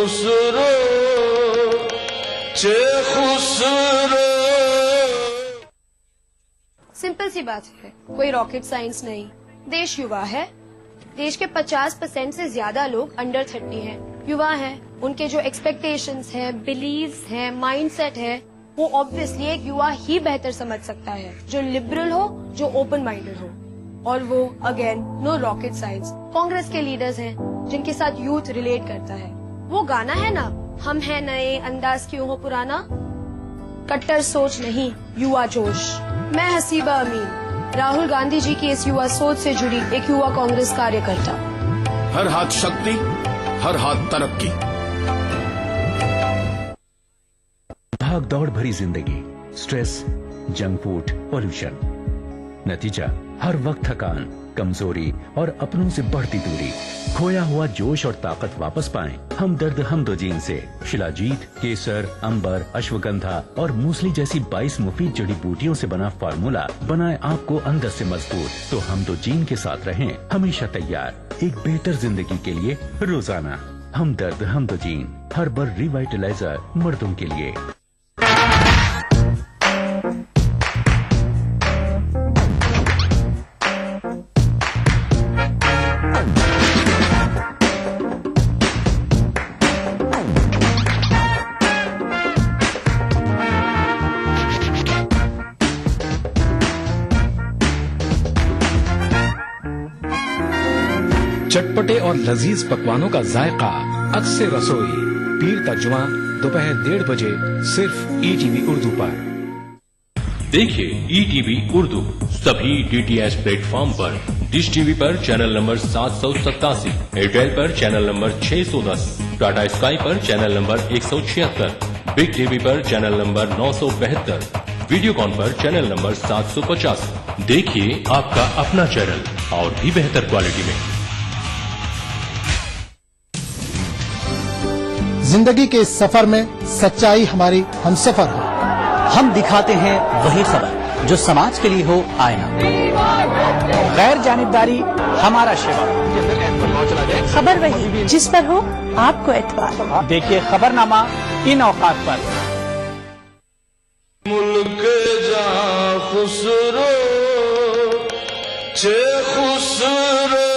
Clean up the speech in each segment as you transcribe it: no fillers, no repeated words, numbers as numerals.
खुसरो चे खुसरो। सिंपल सी बात है, कोई रॉकेट साइंस नहीं। देश युवा है। देश के 50% से ज्यादा लोग अंडर 30 हैं, युवा हैं। उनके जो एक्सपेक्टेशंस हैं, बिलीव्स हैं, माइंडसेट है, वो ऑब्वियसली एक युवा ही बेहतर समझ सकता है, जो लिबरल हो, जो ओपन माइंडेड हो। और वो again no rocket science. Congress के लीडर्स हैं जिनके साथ यूथ रिलेट करता है। वो गाना है ना, हम हैं नए, अंदाज क्यों हो पुराना। कट्टर सोच नहीं, युवा जोश। मैं हसीबा अमीन, राहुल गांधी जी की इस युवा सोच से जुड़ी एक युवा कांग्रेस कार्यकर्ता। हर हाथ शक्ति, हर हाथ तरक्की। भाग दौड़ भरी जिंदगी, स्ट्रेस, जंक फूड, पॉल्यूशन, नतीजा हर वक्त थकान, कमजोरी और अपनों से बढ़ती दूरी। खोया हुआ जोश और ताकत वापस पाएं। हमदर्द हमदोजीन से शिलाजीत, केसर, अंबर, अश्वगंधा और मूसली जैसी 22 मुफीद जड़ी बूटियों से बना फार्मूला बनाए आपको अंदर से मजबूत। तो हमदोजीन के साथ रहें हमेशा तैयार एक बेहतर जिंदगी के लिए रोजाना। हमदर्द हमदोजीन, हर्बल रिवाइटलाइजर मर्दों के लिए। चटपटे और लजीज पकवानों का जायका, अक्से रसोई, पीर का जुमा, दोपहर 1:30 बजे सिर्फ ईटीवी उर्दू पर। देखिए ईटीवी उर्दू सभी डीटीएच प्लेटफॉर्म पर। डिश टीवी पर चैनल नंबर 787, एयरटेल पर चैनल नंबर 610, टाटा स्काई पर चैनल नंबर 176, बिग टीवी पर चैनल नंबर 972, वीडियोकॉन पर चैनल नंबर 750। देखिए आपका अपना चैनल और भी बेहतर क्वालिटी में। जिंदगी के इस सफर में सच्चाई हमारी हमसफर है। हम दिखाते हैं वही खबर जो समाज के लिए हो आईना। गैर जानिबदारी हमारा शिवा। खबर वही जिस पर हो आपको एतबार। देखिए खबरनामा इन औकात पर। मुल्क जहां खुसरो चे खुसरो।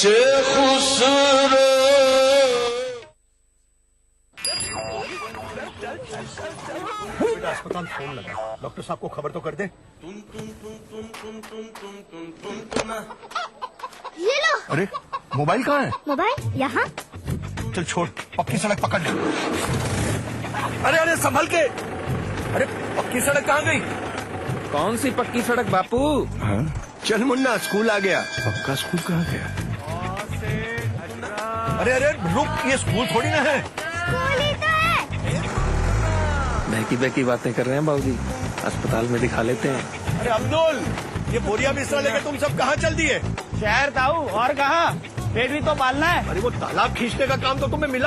बच्चे खुसरो। अस्पताल फोन लगा, डॉक्टर साहब को खबर तो कर दे। ये लो। अरे मोबाइल कहाँ है? मोबाइल यहाँ। चल छोड़, पक्की सड़क पकड़ ले। अरे अरे संभल के। अरे पक्की सड़क कहाँ गई? कौन सी पक्की सड़क बापू? हाँ? चल मुन्ना, स्कूल आ गया। पक्का स्कूल कहाँ गया? अरे अरे रुक, ये स्कूल थोड़ी ना है। स्कूल ही तो है। बहकी बहकी बातें कर रहे हैं बाबूजी, अस्पताल में दिखा लेते हैं। अरे अब्दुल, ये बोरिया बिस्तरा लेकर तुम सब कहाँ चल दिए? शहर ताऊ, और कहाँ? पेट भी तो पालना है। अरे वो तालाब खींचने का काम तो तुम्हें मिला